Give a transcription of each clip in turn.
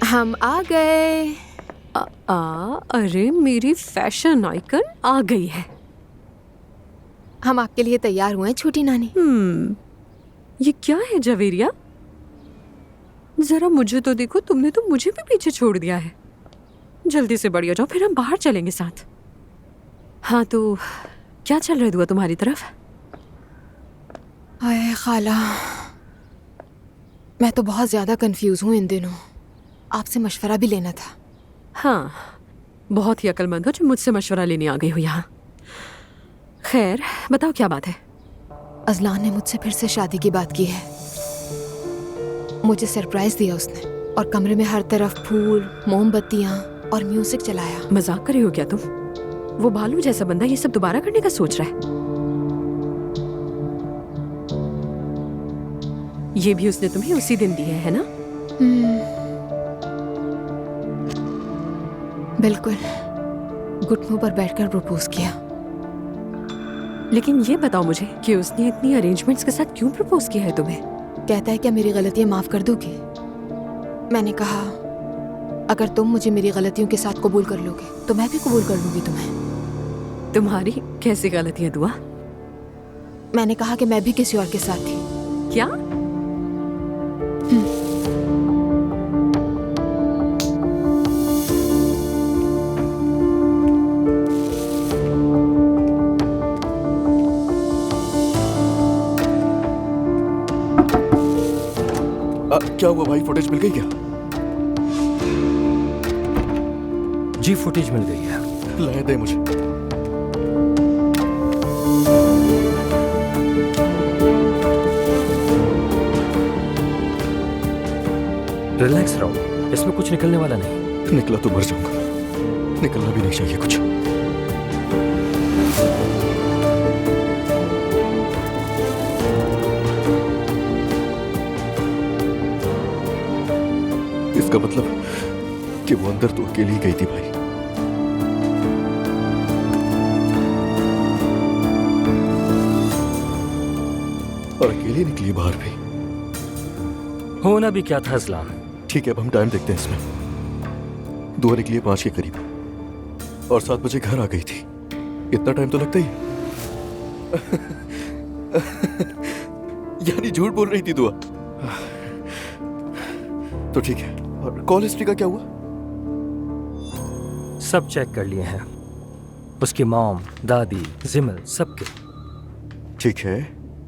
हम आ गए। अरे मेरी फैशन आइकन आ गई है। हम आपके लिए तैयार हुए हैं छोटी नानी। ये क्या है जवेरिया? जरा मुझे तो देखो, तुमने तो मुझे भी पीछे छोड़ दिया है। जल्दी से बढ़िया जाओ, फिर हम बाहर चलेंगे साथ। हाँ तो क्या चल रहा है दुआ तुम्हारी तरफ? हाय खाला, मैं तो बहुत ज्यादा कंफ्यूज हूँ इन दिनों। आपसे मशवरा भी लेना था। हाँ, बहुत ही अक्लमंद हो जो मुझसे मशवरा लेने आ गई हो यहाँ। खैर बताओ क्या बात है? अजलान ने मुझसे फिर से शादी की बात की है। मुझे सरप्राइज दिया उसने और कमरे में हर तरफ फूल, मोमबत्तियाँ और म्यूजिक चलाया। मजाक कर रही हो क्या तुम? वो भालू जैसा बंदा ये सब दोबारा करने का सोच रहा है? ये भी उसने तुम्हें उसी दिन दी है ना? बिल्कुल, घुटनों पर बैठकर प्रपोज किया। लेकिन ये बताओ मुझे कि उसने इतनी अरेंजमेंट्स के साथ क्यों प्रपोज किया है तुम्हें? कहता है क्या मेरी गलतियां माफ कर दोगी? मैंने कहा अगर तुम मुझे मेरी गलतियों के साथ कबूल कर लोगे तो मैं भी कबूल कर लूंगी तुम्हें। तुम्हारी कैसी गलतियां दुआ? मैंने कहा कि मैं भी किसी और के साथ थी। क्या? क्या हुआ भाई, फुटेज मिल गई क्या? जी फुटेज मिल गई है। लाए दे मुझे। रिलैक्स रहो, इसमें कुछ निकलने वाला नहीं। निकला तो मर जाऊंगा, निकलना भी नहीं चाहिए कुछ। इसका मतलब कि वो अंदर तो अकेली ही गई थी भाई। और अकेली निकली बाहर भी। होना भी क्या था अजलान। ठीक है, अब हम टाइम देखते हैं इसमें। 2 निकली 5 के करीब और 7 बजे घर आ गई थी। इतना टाइम तो लगता ही है। यानी झूठ बोल रही थी दुआ। तो ठीक है, और कॉल हिस्ट्री का क्या हुआ? सब चेक कर लिए हैं, उसकी मॉम, दादी, जिमल, सबके। ठीक है,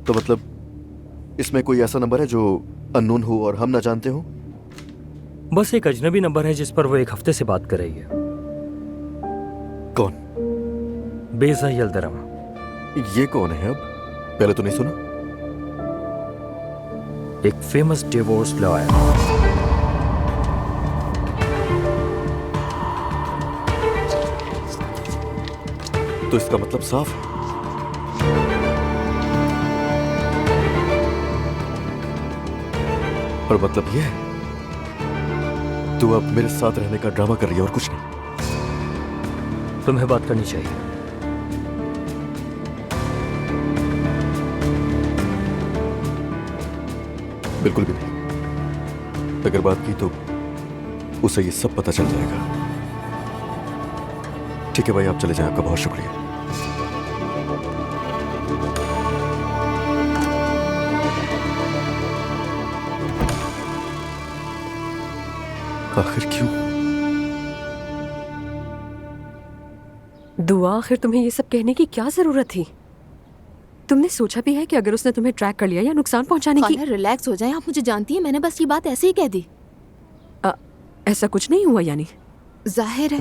तो मतलब इसमें कोई ऐसा नंबर है जो अननोन हो और हम ना जानते हो? बस एक अजनबी नंबर है जिस पर वो 1 हफ्ते से बात कर रही है। कौन? बेजा यल्दरम। ये कौन है? अब पहले तो नहीं सुना। एक फेमस डिवोर्स लॉयर। तो इसका मतलब साफ है। और मतलब ये है तू अब मेरे साथ रहने का ड्रामा कर रही है और कुछ नहीं। तुम्हें बात करनी चाहिए। बिल्कुल भी नहीं। अगर बात की तो उसे ये सब पता चल जाएगा। ठीक है भाई, आप चले जाएं, आपका बहुत शुक्रिया। आखिर क्यों? दुआ, आखिर तुम्हें ये सब कहने की क्या जरूरत थी? तुमने सोचा भी है कि अगर उसने तुम्हें ट्रैक कर लिया या नुकसान पहुंचाने की? रिलैक्स हो जाएं, आप मुझे जानती हैं, मैंने बस ये बात ऐसे ही कह दी। ऐसा कुछ नहीं हुआ यानी? जाहिर है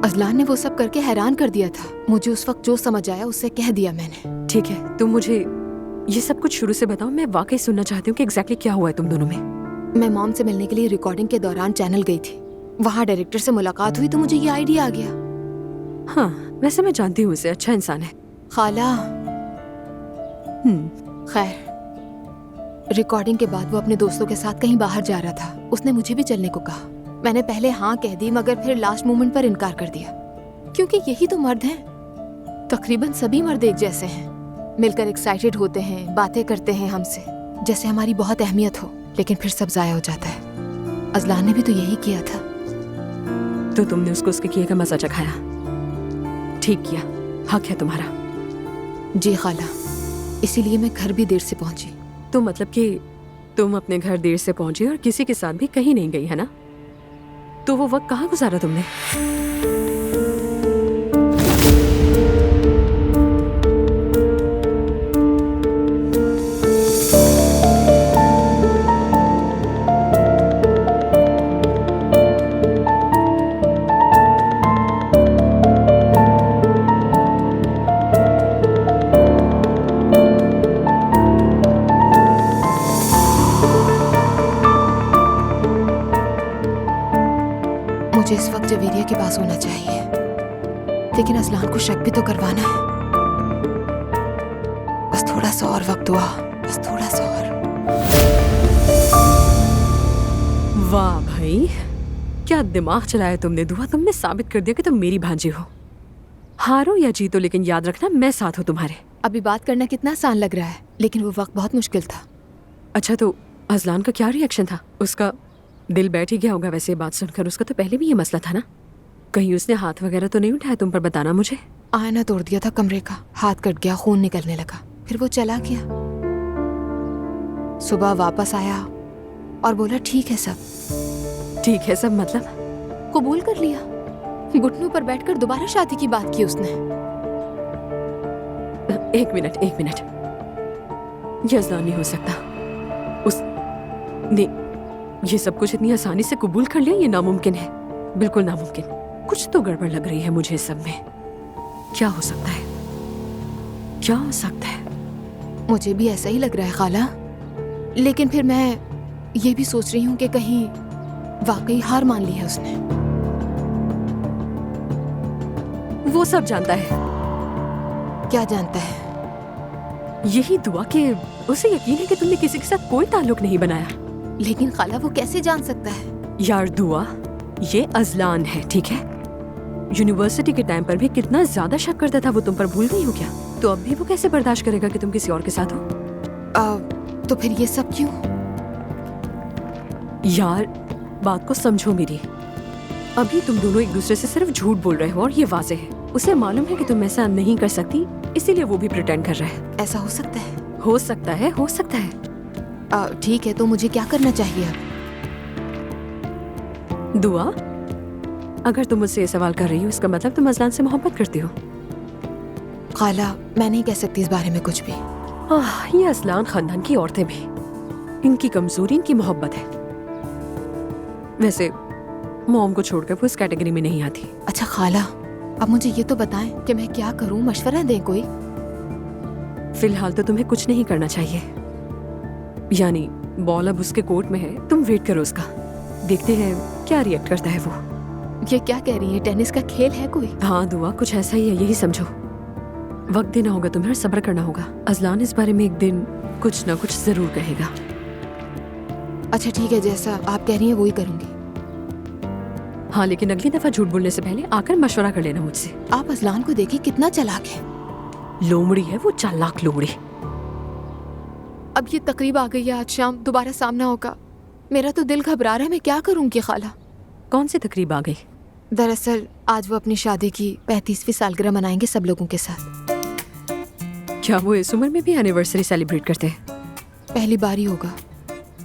अजलान ने वो सब करके हैरान कर दिया था। मुझे उस वक्त जो समझ आया उससे कह दिया मैंने। ठीक है, तुम मुझे ये सब कुछ शुरू से बताओ। मैं वाकई सुनना चाहती हूँ कि एग्जैक्टली क्या हुआ है तुम दोनों में। मैं मॉम से मिलने के लिए रिकॉर्डिंग के दौरान चैनल गई थी। वहाँ डायरेक्टर से मुलाकात हुई तो मुझे ये आइडिया आ गया। हाँ, वैसे मैं जानती हूँ उसे, अच्छा इंसान है। खाला, खैर, रिकॉर्डिंग के बाद वो अपने दोस्तों के साथ कहीं बाहर जा रहा था। उसने मुझे भी चलने को कहा। मैंने पहले हाँ कह दी मगर फिर लास्ट मोमेंट पर इनकार कर दिया, क्योंकि यही तो मर्द हैं। तकरीबन सभी मर्द एक जैसे हैं, मिलकर एक्साइटेड होते हैं, बातें करते हैं हमसे जैसे हमारी बहुत अहमियत हो, लेकिन फिर सब जाया हो जाता है। अजलान ने भी तो यही किया था। तो तुमने उसको उसके किए का मजा चखाया। ठीक किया, हक है तुम्हारा। जी खाला, इसीलिए मैं घर भी देर से पहुंची। तो मतलब कि तुम अपने घर देर से पहुंची और किसी के साथ भी कहीं नहीं गई, है ना? तो वो वक्त कहाँ गुजारा तुमने? मुझे इस वक्त जवेरिया के पास होना चाहिए, लेकिन अजलान को शक भी तो करवाना है। बस थोड़ा सा और वक्त हुआ, बस थोड़ा सा और। वाह भाई, क्या दिमाग चलाया तुमने दुआ। तुमने साबित कर दिया कि तुम मेरी भांजी हो। हारो या जीतो, लेकिन याद रखना मैं साथ हूँ तुम्हारे। अभी बात करना कितना आसान लग रहा है, लेकिन वो वक्त बहुत मुश्किल था। अच्छा, तो अजलान का क्या रिएक्शन था? उसका दिल बैठ ही गया होगा वैसे ये बात सुनकर। उसका तो पहले भी ये मसला था ना। कहीं उसने हाथ वगैरह तो नहीं उठाया तुम पर? बताना मुझे। आईना तोड़ दिया था कमरे का, हाथ कट गया, खून निकलने लगा, फिर वो चला गया। सुबह वापस आया और बोला ठीक है सब। ठीक है सब मतलब? कबूल कर लिया। घुटनों पर बैठकर दोबारा शादी की बात की उसने। एक मिनट। ये अजलान नहीं हो सकता। उसने ये सब कुछ इतनी आसानी से कबूल कर लिया? ये नामुमकिन है, बिल्कुल नामुमकिन। कुछ तो गड़बड़ लग रही है मुझे इस सब में। क्या हो सकता है? क्या हो सकता है? मुझे भी ऐसा ही लग रहा है खाला, लेकिन फिर मैं ये भी सोच रही हूँ कि कहीं वाकई हार मान ली है उसने। वो सब जानता है। क्या जानता है? यही दुआ कि उसे यकीन है कि तुमने किसी के साथ कोई ताल्लुक नहीं बनाया। लेकिन खाला वो कैसे जान सकता है? यार दुआ, ये अजलान है, ठीक है? यूनिवर्सिटी के टाइम पर भी कितना ज्यादा शक करता था वो तुम पर। भूल गई हो क्या? तो अब भी वो कैसे बर्दाश्त करेगा कि तुम किसी और के साथ हो? तो फिर ये सब क्यों? यार बात को समझो मेरी। अभी तुम दोनों एक दूसरे से सिर्फ झूठ बोल रहे हो और ये वाजे है। उसे मालूम है कि तुम ऐसा नहीं कर सकती, इसीलिए वो भी प्रिटेंड कर रहा है। ऐसा हो सकता है? हो सकता है, हो सकता है। ठीक है, तो मुझे क्या करना चाहिए अब? दुआ, अगर तुम मुझसे ये सवाल कर रही हो, इसका मतलब तुम अजलान से मोहब्बत करती हो। खाला, मैं नहीं कह सकती इस बारे में कुछ भी। ये अजलान खानदान की औरतें भी, इनकी कमजोरी इनकी मोहब्बत है। वैसे मॉम को छोड़कर वो इस कैटेगरी में नहीं आती। अच्छा खाला, अब मुझे ये तो बताएं कि मैं क्या करूं, मशवरा दें कोई। फिलहाल तो तुम्हें कुछ नहीं करना चाहिए। यानी बॉल अब उसके कोर्ट में है, तुम वेट करो उसका। देखते हैं क्या रिएक्ट करता है वो। ये क्या कह रही है? टेनिस का खेल है कोई? हाँ दुआ, कुछ ऐसा ही है, यही समझो। वक्त देना होगा तुम्हें और सब्र करना होगा। अजलान इस बारे में एक दिन कुछ ना कुछ जरूर कहेगा। अच्छा ठीक है, जैसा आप कह रही हैं वही करूंगी। हाँ, लेकिन अगली दफा झूठ बोलने से पहले आकर मशवरा कर लेना मुझसे। आप अजलान को देखिए, कितना चालाक है। लोमड़ी है वो, चालाक लोमड़ी। अब ये तकरीब आ गई है, आज शाम दोबारा सामना होगा। मेरा तो दिल घबरा रहा है, मैं क्या करूंगी खाला? कौन सी तकरीब आ गई? दरअसल आज वो अपनी शादी की 35वीं सालगिरह मनाएंगे सब लोगों के साथ। क्या वो इस उम्र में भी एनिवर्सरी सेलिब्रेट करते हैं? पहली बार ही होगा।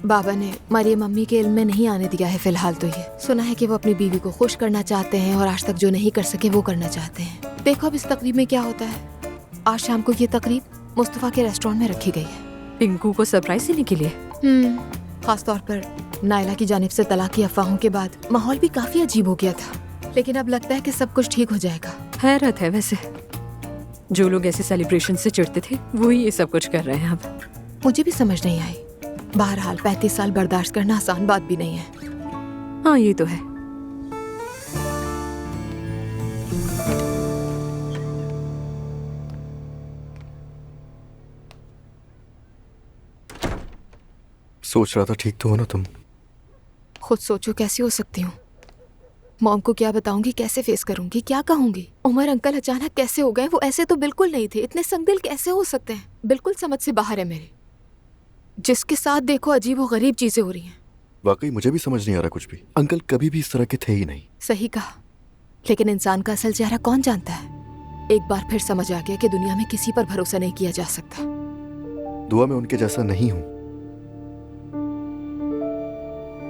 बाबा ने मरियम मम्मी के इल्म में नहीं आने दिया है फिलहाल। तो ये सुना है कि वो अपनी बीवी को खुश करना चाहते हैं और आज तक जो नहीं कर सके वो करना चाहते हैं। देखो अब इस तकरीब में क्या होता है। आज शाम को ये तकरीब मुस्तफा के रेस्टोरेंट में रखी गई है। पिंकू को सरप्राइज देने के लिए? खास तौर पर नायला की जानिब से तलाक की अफवाहों के बाद माहौल भी काफी अजीब हो गया था, लेकिन अब लगता है कि सब कुछ ठीक हो जाएगा। हैरत है वैसे, जो लोग ऐसे सेलिब्रेशन से चिढ़ते थे वही ये सब कुछ कर रहे हैं अब। मुझे भी समझ नहीं आई। बहरहाल 35 साल बर्दाश्त करना आसान बात भी नहीं है। हाँ ये तो है। सोच रहा था ठीक तो हो ना तुम? खुद सोचो कैसी हो सकती हूँ। मॉम को क्या बताऊंगी, कैसे फेस करूंगी, क्या कहूंगी? उमर अंकल अचानक कैसे हो गए? वो ऐसे तो बिल्कुल नहीं थे। इतने संगदिल कैसे हो सकते हैं? बिल्कुल समझ से बाहर है मेरे। जिसके साथ देखो अजीब व गरीब चीजें हो रही हैं। वाकई मुझे भी समझ नहीं आ रहा कुछ भी। अंकल कभी भी इस तरह के थे ही नहीं। सही कहा, लेकिन इंसान का असल चेहरा कौन जानता है। एक बार फिर समझ आ गया कि दुनिया में किसी पर भरोसा नहीं किया जा सकता। दुआ मैं उनके जैसा नहीं हूं।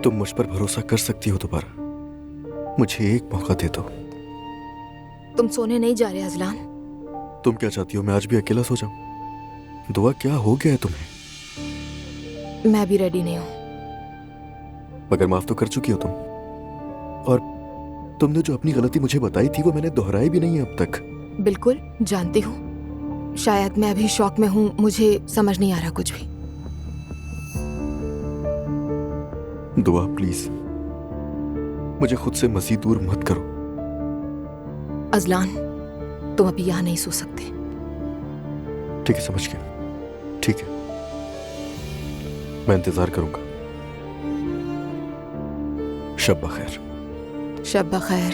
तुम मुझ पर भरोसा कर सकती हो दोबारा। मुझे एक मौका दे दो। तुम सोने नहीं जा रहे अजलान? तुम क्या चाहती हो, मैं आज भी अकेला सो जाऊं? दुआ क्या हो गया है तुम्हें? मैं भी रेडी नहीं हूँ। मगर माफ तो कर चुकी हो तुम। और तुमने जो अपनी गलती मुझे बताई थी वो मैंने दोहराई भी नहीं है अब तक। बिल्कुल जानती हूँ। शायद मैं अभी शौक में हूँ, मुझे समझ नहीं आ रहा कुछ भी। दुआ प्लीज मुझे खुद से मजीद दूर मत करो। अजलान, तुम अभी यहाँ नहीं सो सकते। ठीक है, समझ गया। ठीक है, मैं इंतजार करूंगा। शब बखैर। शब बखैर।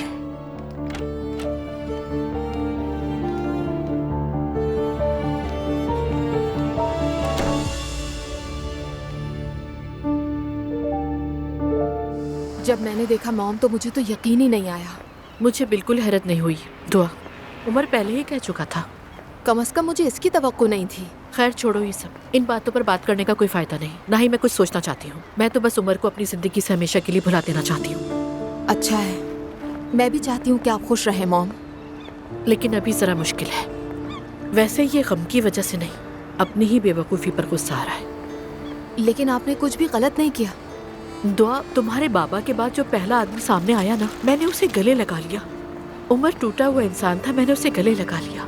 जब मैंने देखा मॉम तो मुझे तो यकीन ही नहीं आया। मुझे बिल्कुल हैरत नहीं हुई। दुआ, उमर पहले ही कह चुका था। कम से कम मुझे इसकी तवक्को नहीं थी। खैर छोड़ो ये सब, इन बातों पर बात करने का कोई फायदा नहीं, ना ही मैं कुछ सोचना चाहती हूँ। मैं तो बस उमर को अपनी जिंदगी से हमेशा के लिए भुला देना चाहती हूँ। अच्छा है, मैं भी चाहती हूँ कि आप खुश रहें मॉम। लेकिन अभी जरा मुश्किल है। वैसे ये गम की वजह से नहीं, अपनी ही बेवकूफ़ी पर गुस्सा आ रहा है। लेकिन आपने कुछ भी गलत नहीं किया। दुआ, तुम्हारे बाबा के बाद जो पहला आदमी सामने आया ना, मैंने उसे गले लगा लिया। उमर टूटा हुआ इंसान था, मैंने उसे गले लगा लिया।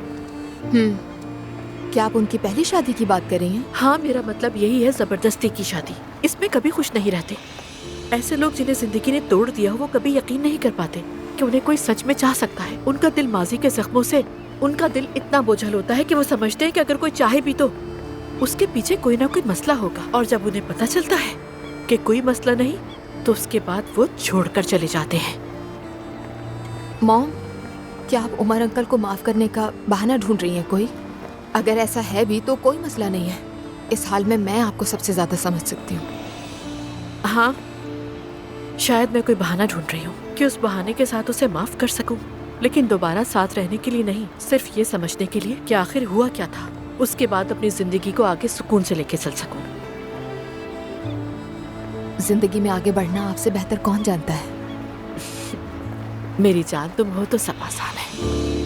क्या आप उनकी पहली शादी की बात कर रही हैं? हाँ, मेरा मतलब यही है, जबरदस्ती की शादी। इसमें कभी खुश नहीं रहते। ऐसे लोग जिन्हें जिंदगी ने तोड़ दिया हो, वो कभी यकीन नहीं कर पाते कि उन्हें कोई सच में चाह सकता है। उनका दिल माजी के जख्मों से, उनका दिल इतना बोझल होता है कि वो समझते हैं कि अगर कोई चाहे भी तो उसके पीछे कोई ना कोई मसला होगा। और जब उन्हें पता चलता है कि कोई मसला नहीं, तो उसके बाद वो छोड़कर चले जाते हैं। मॉम, क्या आप उमर अंकल को माफ करने का बहाना ढूंढ रही हैं कोई? अगर ऐसा है भी तो कोई मसला नहीं है। इस हाल में मैं आपको सबसे ज्यादा समझ सकती हूँ। हाँ, शायद मैं कोई बहाना ढूंढ रही हूँ कि उस बहाने के साथ उसे माफ कर सकूं, लेकिन दोबारा साथ रहने के लिए नहीं, सिर्फ ये समझने के लिए कि आखिर हुआ क्या था। उसके बाद अपनी जिंदगी को आगे सुकून से लेके चल सकूं। जिंदगी में आगे बढ़ना आपसे बेहतर कौन जानता है? मेरी जान, तुम हो तो सब आसान है।